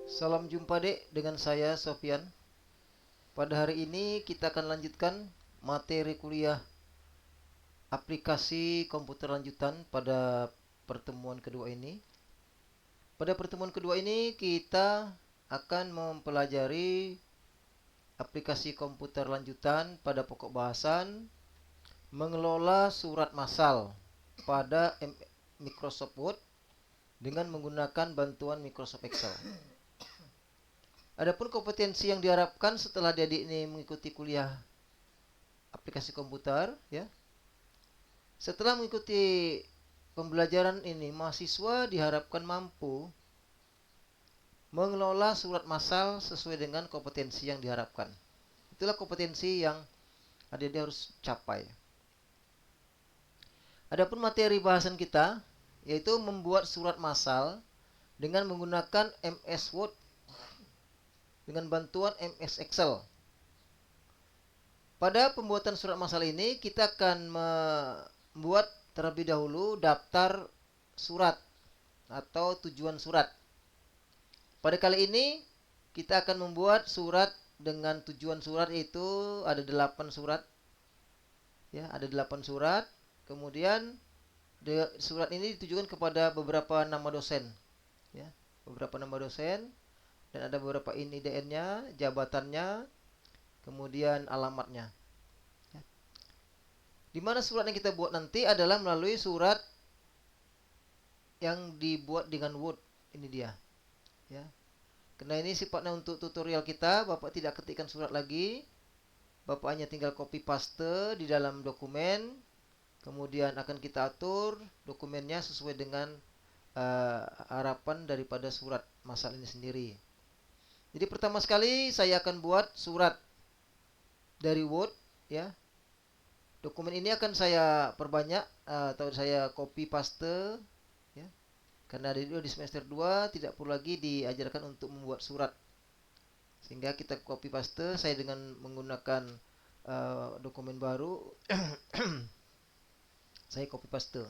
Salam jumpa dek dengan saya Sofyan. Pada hari ini kita akan lanjutkan materi kuliah aplikasi komputer lanjutan pada pertemuan kedua ini. Pada pertemuan kedua ini kita akan mempelajari aplikasi komputer lanjutan pada pokok bahasan mengelola surat massal pada Microsoft Word dengan menggunakan bantuan Microsoft Excel. Adapun kompetensi yang diharapkan setelah adik ini mengikuti kuliah aplikasi komputer, ya. Setelah mengikuti pembelajaran ini, mahasiswa diharapkan mampu mengelola surat massal sesuai dengan kompetensi yang diharapkan. Itulah kompetensi yang adik-adik harus capai. Adapun materi bahasan kita yaitu membuat surat massal dengan menggunakan MS Word dengan bantuan MS Excel. Pada pembuatan surat massal ini kita akan membuat terlebih dahulu daftar surat atau tujuan surat. Pada kali ini kita akan membuat surat dengan tujuan surat itu ada 8 surat. Ya, ada 8 surat. Kemudian surat ini ditujukan kepada beberapa nama dosen. Ya, beberapa nama dosen dan ada beberapa INIDN-nya, jabatannya, kemudian alamatnya. Ya. Di mana surat yang kita buat nanti adalah melalui surat yang dibuat dengan Word. Ini dia. Ya. Karena ini sifatnya untuk tutorial kita, Bapak tidak ketikkan surat lagi. Bapak hanya tinggal copy paste di dalam dokumen. Kemudian akan kita atur dokumennya sesuai dengan harapan daripada surat massal ini sendiri. Jadi pertama sekali saya akan buat surat dari Word, ya. Dokumen ini akan saya perbanyak atau saya copy paste, ya. Karena di semester 2 tidak perlu lagi diajarkan untuk membuat surat. Sehingga kita copy paste, saya dengan menggunakan dokumen baru saya copy paste.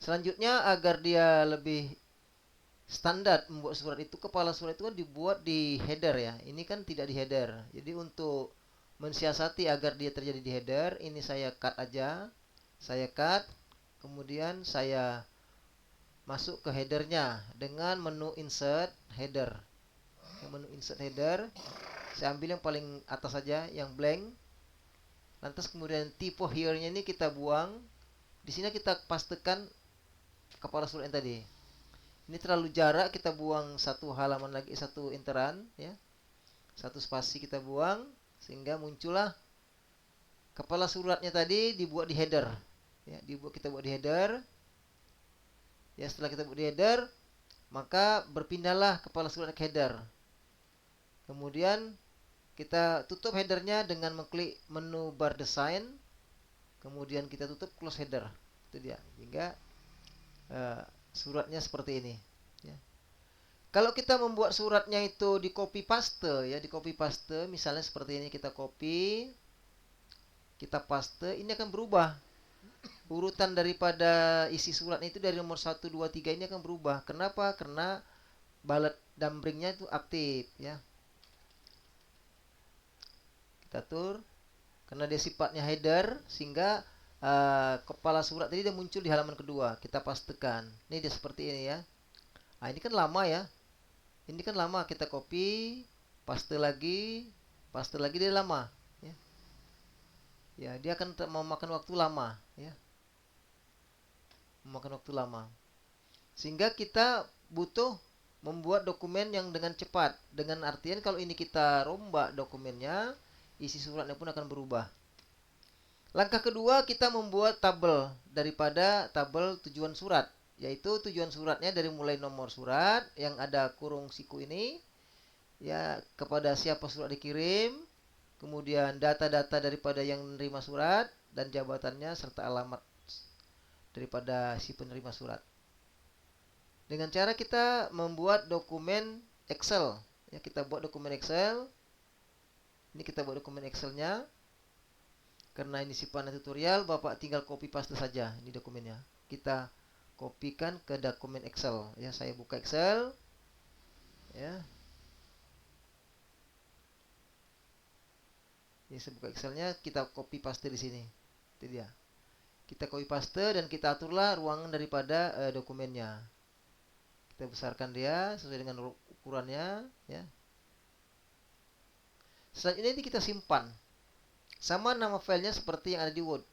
Selanjutnya agar dia lebih standar membuat surat itu, kepala surat itu kan dibuat di header, ya. Ini kan tidak di header. Jadi untuk mensiasati agar dia terjadi di header, ini saya cut aja. Saya cut, kemudian saya masuk ke headernya dengan menu insert header. Menu insert header, saya ambil yang paling atas saja, yang blank. Lantas kemudian typo here-nya ini kita buang. Di sini kita pastekan kepala surat yang tadi. Ini terlalu jarak, kita buang satu halaman lagi, satu interan, ya. Satu spasi kita buang sehingga muncullah kepala suratnya tadi dibuat di header. Ya, kita buat di header. Ya, setelah kita buat di header, maka berpindahlah kepala surat ke header. Kemudian kita tutup headernya dengan mengklik menu bar design. Kemudian kita tutup close header. Itu dia. Hingga suratnya seperti ini, ya. Kalau kita membuat suratnya itu di copy paste, ya, di copy paste, misalnya seperti ini, kita copy, kita paste, ini akan berubah. Urutan daripada isi surat itu dari nomor 1, 2, 3 ini akan berubah. Kenapa? Karena balet dumpringnya itu aktif, ya. Kita atur. Karena dia sifatnya header, sehingga kepala surat tadi dia muncul di halaman kedua. Kita pastekan. Ini dia seperti ini, ya. Nah, ini kan lama, ya. Ini kan lama, kita copy, paste lagi dia lama, ya. Ya, dia akan memakan waktu lama, ya. Memakan waktu lama. Sehingga kita butuh membuat dokumen yang dengan cepat. Dengan artian kalau ini kita rombak dokumennya, isi suratnya pun akan berubah. Langkah kedua, kita membuat tabel daripada tabel tujuan surat, yaitu tujuan suratnya dari mulai nomor surat yang ada kurung siku ini, ya, kepada siapa surat dikirim, kemudian data-data daripada yang menerima surat dan jabatannya serta alamat daripada si penerima surat. Dengan cara kita membuat dokumen Excel, ya, kita buat dokumen Excel. Ini kita buat dokumen Excelnya. Karena ini sifatnya tutorial, Bapak tinggal copy paste saja ini dokumennya. Kita kopikan ke dokumen Excel, ya. Saya buka Excel, ya. Ini saya buka Excelnya, kita copy paste di sini. Itu dia. Kita copy paste dan kita aturlah ruangan daripada dokumennya. Kita besarkan dia sesuai dengan ukurannya, ya. Selanjutnya ini kita simpan. Sama nama filenya seperti yang ada di Word.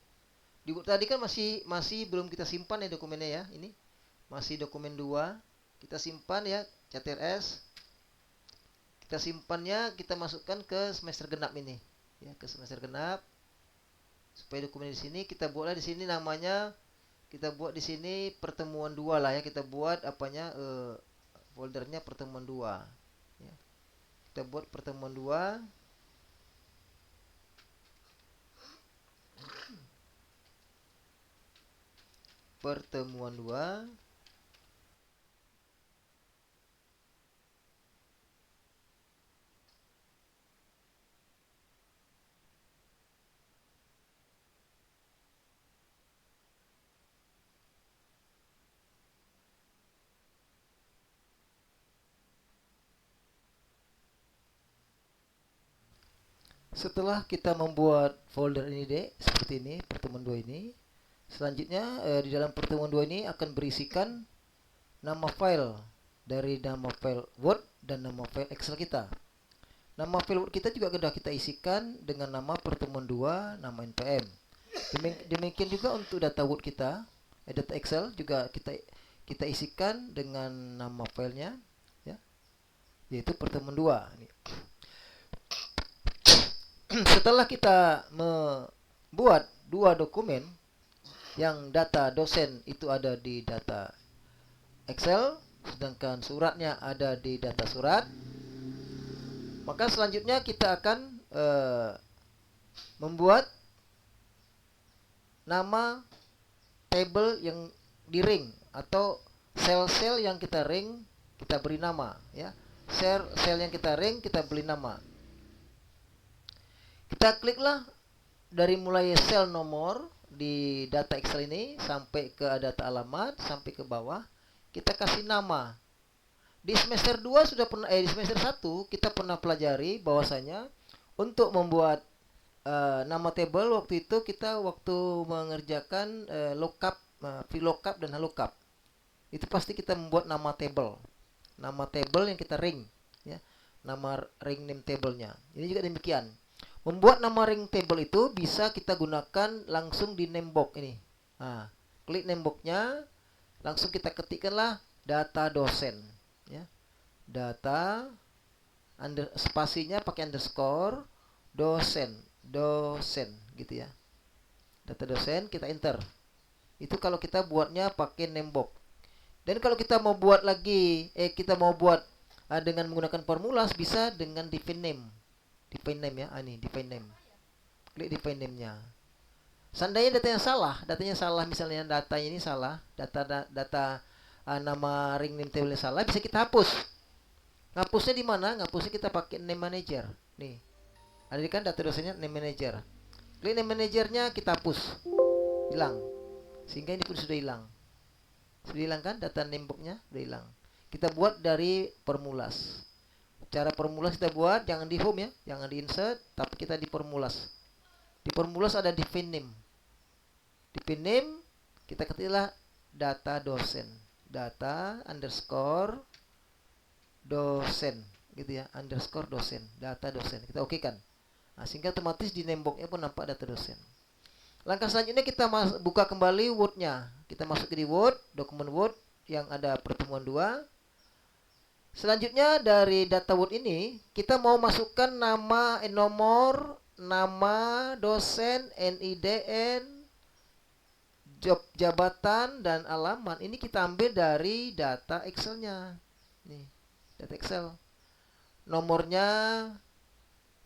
Di Word tadi kan masih belum kita simpan ya dokumennya ya. Ini masih dokumen 2. Kita simpan ya, CTRS. Kita simpannya, kita masukkan ke semester genap ini. Ya, ke semester genap. Supaya dokumen di sini kita buatlah di sini namanya, kita buat di sini pertemuan 2 lah ya. Kita buat apanya foldernya pertemuan 2. Ya. Kita buat pertemuan 2. Pertemuan 2. Setelah kita membuat folder ini deh, seperti ini, pertemuan 2 ini. Selanjutnya di dalam pertemuan 2 ini akan berisikan nama file dari nama file Word dan nama file Excel kita. Nama file Word kita juga sudah kita isikan dengan nama pertemuan 2, nama npm. Demikian juga untuk data Word kita, data Excel juga kita isikan dengan nama filenya, ya, yaitu pertemuan 2. Setelah kita membuat 2 dokumen yang data dosen itu ada di data Excel, sedangkan suratnya ada di data surat, maka selanjutnya kita akan membuat nama table yang di ring atau sel-sel yang kita ring, kita beri nama, ya. Sel yang kita ring kita beri nama. Kita kliklah dari mulai sel nomor di data Excel ini sampai ke data alamat, sampai ke bawah, kita kasih nama. Di semester 2 sudah pernah di semester 1 kita pernah pelajari bahwasanya untuk membuat nama table waktu itu kita mengerjakan lookup, VLOOKUP dan HLOOKUP. Itu pasti kita membuat nama table. Nama table yang kita ring, ya. Nama ring name table-nya. Ini juga demikian. Membuat nama ring table itu bisa kita gunakan langsung di name box ini. Nah, klik name box-nya, langsung kita ketikkanlah data dosen, ya. Data spasinya pakai underscore dosen gitu ya. Data dosen kita enter. Itu kalau kita buatnya pakai name box. Dan kalau kita mau buat lagi dengan menggunakan formulas bisa dengan define name. Define name ya, ini define name. Klik define name-nya. Seandainya datanya salah misalnya datanya ini salah, data nama ring name table salah, bisa kita hapus. Ngapusnya di mana? Ngapusnya kita pakai name manager. Nih. Ada kan data dosennya name manager. Klik name manajernya kita hapus. Hilang. Sehingga ini pun sudah hilang. Sudah hilang kan data name box-nya? Sudah hilang. Kita buat dari formulas. Cara formulas kita buat jangan di home ya, jangan di insert, tapi kita di formulas. Di formulas ada define name. Define name kita ketiklah data dosen, data underscore dosen gitu ya, underscore dosen, data dosen. Kita oke kan? Nah, sehingga otomatis di name box-nya pun nampak data dosen. Langkah selanjutnya kita buka kembali Word-nya. Kita masuk ke di Word, dokumen Word yang ada pertemuan 2. Selanjutnya dari data Word ini kita mau masukkan nomor, nama dosen, NIDN, job jabatan dan alamat. Ini kita ambil dari data Excel-nya. Nih, data Excel. Nomornya,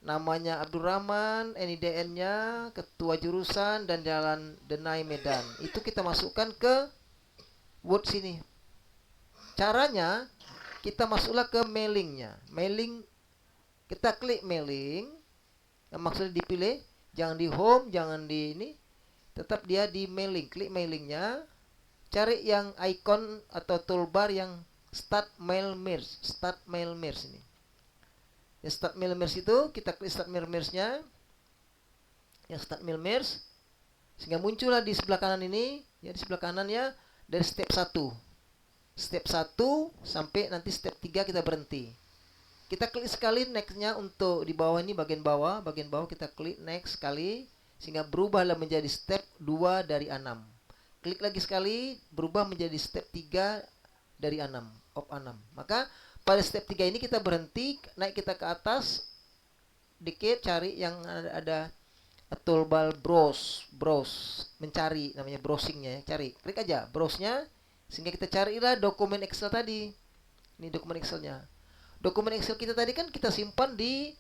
namanya Abdurrahman, NIDN-nya, ketua jurusan dan jalan Denai Medan. Itu kita masukkan ke Word sini. Caranya kita masuklah ke mailingnya. Mailing, kita klik mailing. Yang maksudnya dipilih, jangan di home, jangan di ini. Tetap dia di mailing. Klik mailingnya. Cari yang icon atau toolbar yang start mail merge. Start mail merge ini. Ya, start mail merge itu kita klik start mail merge-nya. yang start Milmirs, sehingga muncullah di sebelah kanan ini, ya di sebelah kanan ya, dari step 1. Step 1 sampai nanti step 3 kita berhenti. Kita klik sekali next-nya untuk di bawah ini bagian bawah kita klik next sekali sehingga berubahlah menjadi step 2 dari 6. Klik lagi sekali berubah menjadi step 3 dari 6, of 6. Maka pada step 3 ini kita berhenti, naik kita ke atas dikit, cari yang ada toolbar browse, mencari namanya browsingnya ya, cari, klik aja browse-nya sehingga kita carilah dokumen Excel tadi. Ini dokumen Excelnya. Dokumen Excel kita tadi kan kita simpan di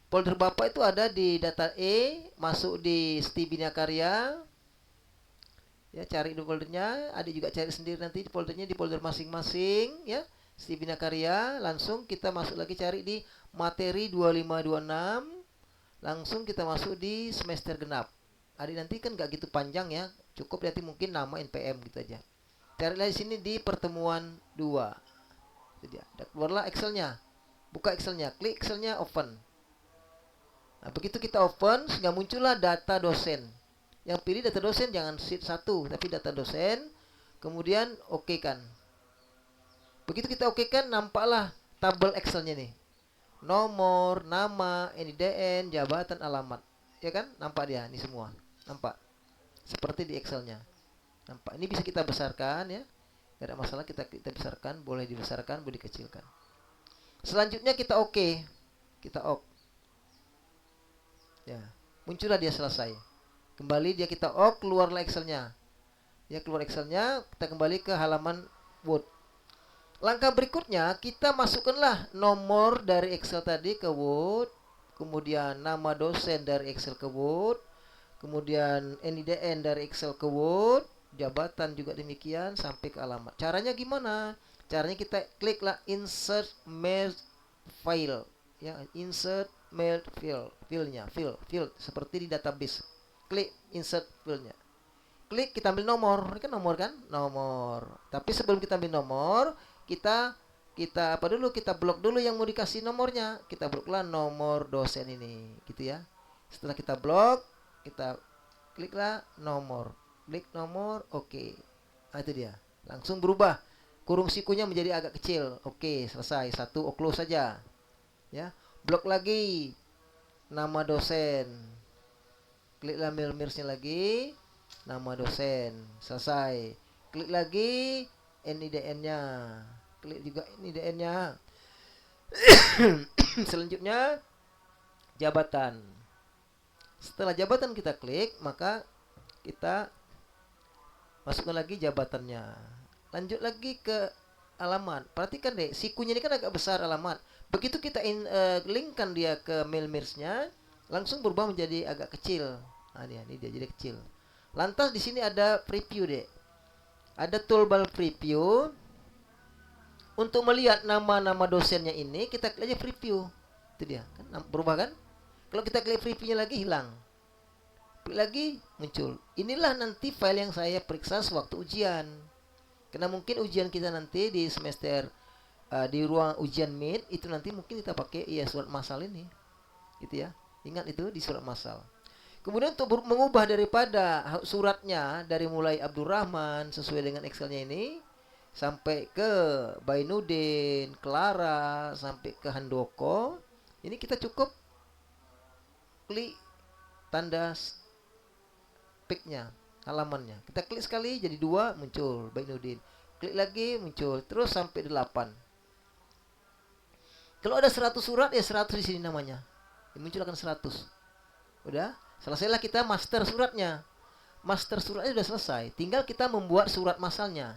folder Bapak, itu ada di data E, masuk di Stibina Karya. Ya, cari di foldernya, Adik juga cari sendiri nanti di foldernya, di folder masing-masing ya. Stibina Karya, langsung kita masuk lagi cari di materi 2526. Langsung kita masuk di semester genap. Adik nanti kan gak gitu panjang ya, cukup nanti mungkin nama NPM gitu aja. Carilah di sini di pertemuan 2. Itu dia. Keluarlah Excelnya. Buka Excelnya, klik Excelnya, open. Nah, begitu kita open, sehingga muncullah data dosen. Yang pilih data dosen, jangan sheet 1, tapi data dosen. Kemudian oke kan. Begitu kita oke kan, nampaklah tabel Excelnya nih. Nomor, nama, NIDN, jabatan, alamat. Ya kan? Nampak dia, ini semua. Nampak. Seperti di Excelnya. Nampak. Ini bisa kita besarkan ya. Gak ada masalah, kita besarkan, boleh dibesarkan, boleh dikecilkan. Selanjutnya kita oke. Kita OK. Ya, muncullah dia selesai. Kembali dia kita OK, keluarlah Excelnya. Ya, keluar Excelnya, kita kembali ke halaman Word. Langkah berikutnya, kita masukkanlah nomor dari Excel tadi ke Word, kemudian nama dosen dari Excel ke Word, kemudian NIDN dari Excel ke Word, jabatan juga demikian sampai ke alamat. Caranya gimana? Caranya kita kliklah insert mail file, ya, insert mail field seperti di database. Klik insert filenya. Klik, kita ambil nomor. Ini kan nomor kan? Nomor. Tapi sebelum kita ambil nomor, kita apa dulu? Kita blok dulu yang mau dikasih nomornya. Kita bloklah nomor dosen ini, gitu ya. Setelah kita blok, kita kliklah nomor. Klik nomor, oke. Nah, itu dia. Langsung berubah. Kurung sikunya menjadi agak kecil. Oke, selesai. Satu close saja. Ya. Blok lagi. Nama dosen. Kliklah Milmirsnya lagi. Nama dosen. Selesai. Klik lagi NIDN-nya. Klik juga NIDN-nya. Selanjutnya jabatan. Setelah jabatan kita klik, maka kita masukkan lagi jabatannya. Lanjut lagi ke alamat. Perhatikan deh, sikunya ini kan agak besar alamat. Begitu kita linkkan dia ke Milmirsnya, langsung berubah menjadi agak kecil. Nah, ini dia jadi kecil. Lantas di sini ada preview deh. Ada toolbar preview. Untuk melihat nama-nama dosennya ini, kita klik aja preview. Itu dia, kan berubah kan? Kalau kita klik previewnya lagi hilang. Klik lagi muncul. Inilah nanti file yang saya periksa sewaktu ujian. Karena mungkin ujian kita nanti di semester di ruang ujian mid itu nanti mungkin kita pakai surat masal ini. Gitu ya. Ingat itu di surat masal. Kemudian untuk mengubah daripada suratnya dari mulai Abdurrahman sesuai dengan Excelnya ini sampai ke Bainudin, Clara, sampai ke Handoko, ini kita cukup klik tanda picknya, halamannya. Kita klik sekali jadi 2 muncul Bainudin. Klik lagi muncul terus sampai 8. Kalau ada 100 surat ya 100 di sini namanya. Muncul akan 100. Udah, selesailah kita master suratnya. Master suratnya sudah selesai. Tinggal kita membuat surat masalnya.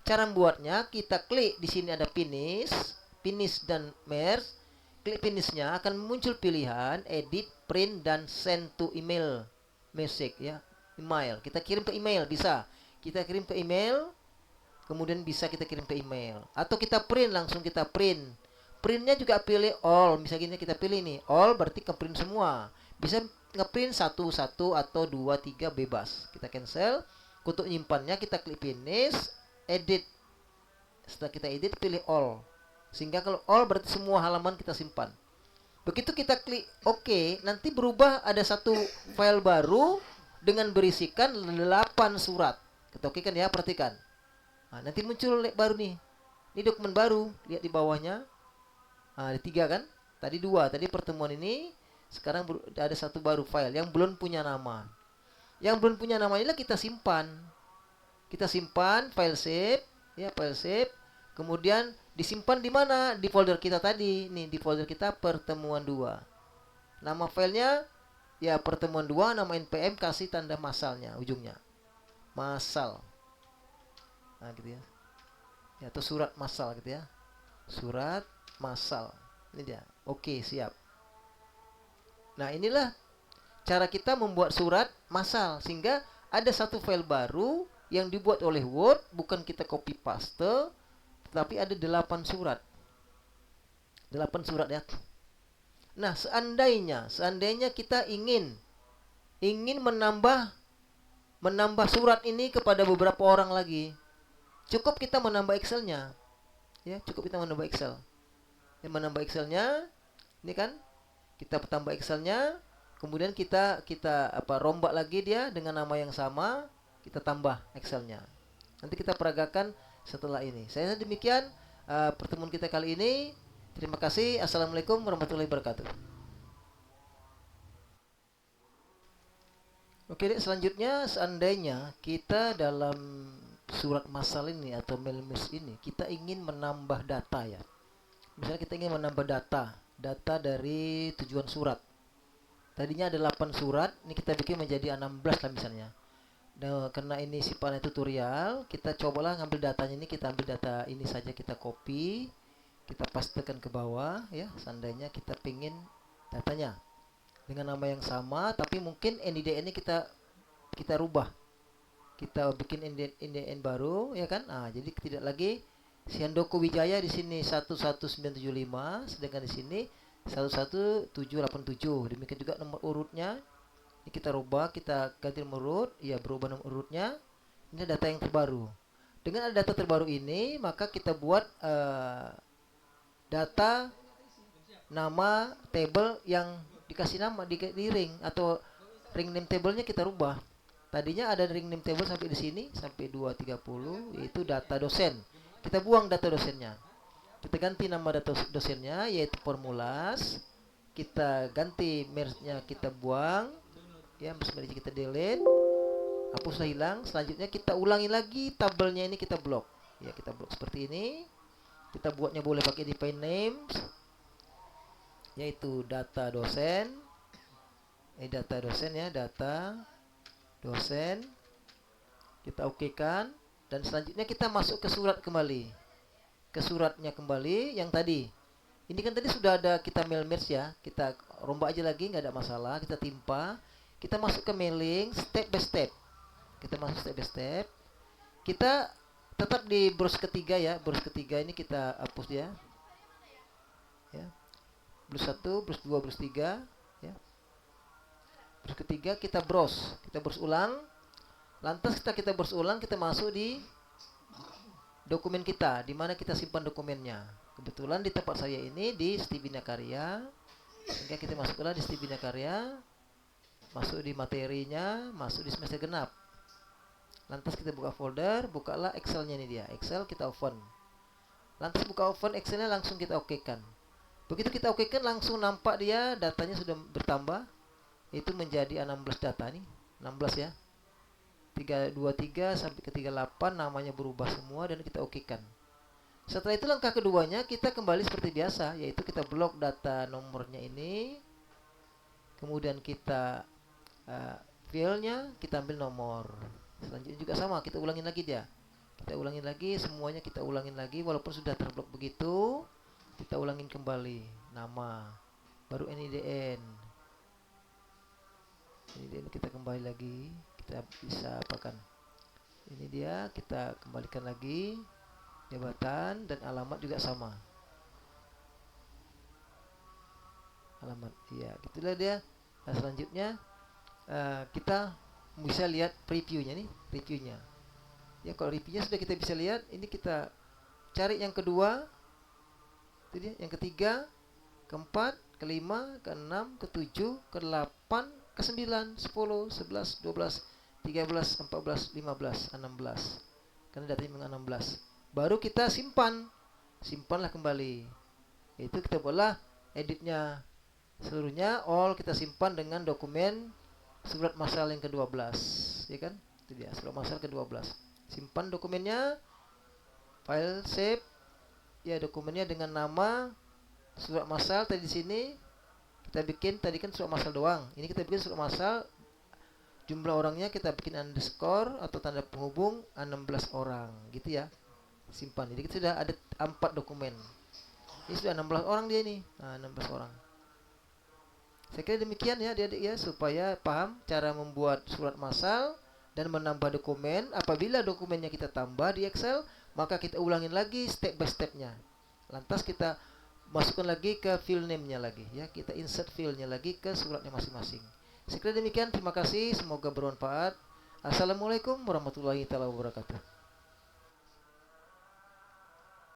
Cara membuatnya, kita klik di sini ada finish dan merge. Klik finishnya akan muncul pilihan edit, print dan send to email message ya. Email. Kita kirim ke email bisa. Kita kirim ke email. Kemudian bisa kita kirim ke email atau kita print, langsung kita print. Printnya juga pilih all. Misalnya kita pilih nih all, berarti ke print semua. Bisa ngeprint 1 atau 2 3 bebas. Kita cancel. Untuk nyimpannya kita klik finish, edit. Setelah kita edit pilih all. Sehingga kalau all berarti semua halaman kita simpan. Begitu kita klik OK, nanti berubah ada satu file baru dengan berisikan 8 surat. Kita OK kan ya, perhatikan. Nah, nanti muncul baru nih. Ini dokumen baru, lihat di bawahnya. Nah, ada 3 kan? Tadi 2, tadi pertemuan ini. Sekarang ada satu baru file yang belum punya nama. Yang belum punya nama inilah kita simpan. Kita simpan file save, ya file save. Kemudian disimpan di mana? Di folder kita tadi. Nih, di folder kita pertemuan 2. Nama filenya ya pertemuan 2, nama npm kasih tanda masalnya ujungnya. Masal. Nah, gitu ya. Ya, atau surat masal gitu ya. Surat masal. Ini dia. Oke, siap. Nah, inilah cara kita membuat surat masal sehingga ada satu file baru yang dibuat oleh Word, bukan kita copy paste, tetapi ada 8 surat. 8 surat ya. Nah, seandainya kita ingin menambah surat ini kepada beberapa orang lagi, cukup kita menambah Excel-nya. Ya, cukup kita menambah Excel. Ya, menambah Excel-nya, ini kan kita tambah Excel-nya, kemudian kita rombak lagi dia dengan nama yang sama, kita tambah Excel-nya. Nanti kita peragakan setelah ini. Saya demikian pertemuan kita kali ini. Terima kasih. Assalamualaikum warahmatullahi wabarakatuh. Oke deh, selanjutnya seandainya kita dalam surat masal ini atau mailmis ini kita ingin menambah data ya. Misalnya kita ingin menambah data dari tujuan surat. Tadinya ada 8 surat, ini kita bikin menjadi 16 lah misalnya. Nah, karena ini sifatnya tutorial, kita cobalah ngambil datanya ini, kita ambil data ini saja, kita copy, kita pastekan ke bawah ya. Seandainya kita pingin datanya dengan nama yang sama, tapi mungkin NIDN ini kita rubah. Kita bikin NIDN baru ya kan. Nah, jadi tidak lagi Siandoko Wijaya di sini 11975, sedangkan di sini 11787. Demikian juga nomor urutnya. Ini kita rubah, kita ganti nomor urut, ya berubah nomor urutnya. Ini data yang terbaru. Dengan ada data terbaru ini, maka kita buat data nama table yang dikasih nama di ring atau ring name table-nya kita rubah. Tadinya ada ring name table sampai di sini sampai 230, yaitu data dosen. Kita buang data dosennya. Kita ganti nama data dosennya yaitu formulas. Kita ganti merge-nya, kita buang. Ya, merge kita delete. Hapuslah, hilang. Selanjutnya kita ulangi lagi tabelnya ini, kita blok. Ya, kita blok seperti ini. Kita buatnya boleh pakai define names, yaitu data dosen. Data dosen ya, data dosen. Kita okekan dan selanjutnya kita masuk ke surat kembali. Ke suratnya kembali yang tadi. Ini kan tadi sudah ada kita mail merge ya. Kita rombak aja lagi, nggak ada masalah. Kita timpa. Kita masuk ke mailing step by step. Kita masuk step by step. Kita tetap di browse ketiga ya. Browse ketiga ini kita hapus dia. Ya. Browse 1, browse 2, browse 3 ya. Browse ketiga kita browse. Kita browse ulang. Lantas kita browse ulang, kita masuk di dokumen kita, di mana kita simpan dokumennya. Kebetulan di tempat saya ini di Siti Bina Karya. Sehingga kita masuklah di Siti Bina Karya. Masuk di materinya, masuk di semester genap. Lantas kita buka folder, bukalah Excel-nya ini dia. Excel kita open. Lantas buka open Excel-nya, langsung kita okekan. Begitu kita okekan langsung nampak dia datanya sudah bertambah. Itu menjadi 16 data nih. 16 ya. 323 sampai ke 38 namanya berubah semua dan kita okekan. Setelah itu langkah keduanya kita kembali seperti biasa, yaitu kita blok data nomornya ini. Kemudian kita filenya kita ambil nomor. Selanjutnya juga sama, kita ulangin lagi dia. Kita ulangin lagi, semuanya kita ulangin lagi walaupun sudah terblok begitu. Kita ulangin kembali nama, baru NIDN. NIDN kita kembali lagi, kita bisa apakan. Ini dia, kita kembalikan lagi. Jabatan dan alamat juga sama. Alamat, iya, gitulah dia. Nah, selanjutnya kita bisa lihat previewnya nih, previewnya. Ya, kalau reviewnya sudah kita bisa lihat, ini kita cari yang kedua, itu dia, yang ketiga, keempat, ke-5, ke-6, ke-7, ke-8, ke-9, 10, 11, 12, 13, 14, 15, 16. Karena datanya memang 16. Baru kita simpanlah kembali. Itu kita boleh editnya. Seluruhnya all kita simpan dengan dokumen surat masal yang ke-12, ya kan? Itu dia, surat masal ke-12. Simpan dokumennya, file save, ya dokumennya dengan nama surat masal tadi di sini kita bikin tadi kan surat masal doang. Ini kita bikin surat masal, jumlah orangnya kita bikin underscore atau tanda penghubung 16 orang, gitu ya. Simpan. Jadi kita sudah ada 4 dokumen. Ini sudah 16 orang dia ini. Nah, 16 orang. Saya kira demikian ya adik-adik ya, supaya paham cara membuat surat masal dan menambah dokumen. Apabila dokumennya kita tambah di Excel, maka kita ulangin lagi step by stepnya. Lantas kita masukkan lagi ke file name-nya lagi ya, kita insert file-nya lagi ke suratnya masing-masing. Saya kira demikian, terima kasih, semoga bermanfaat. Assalamualaikum warahmatullahi wabarakatuh.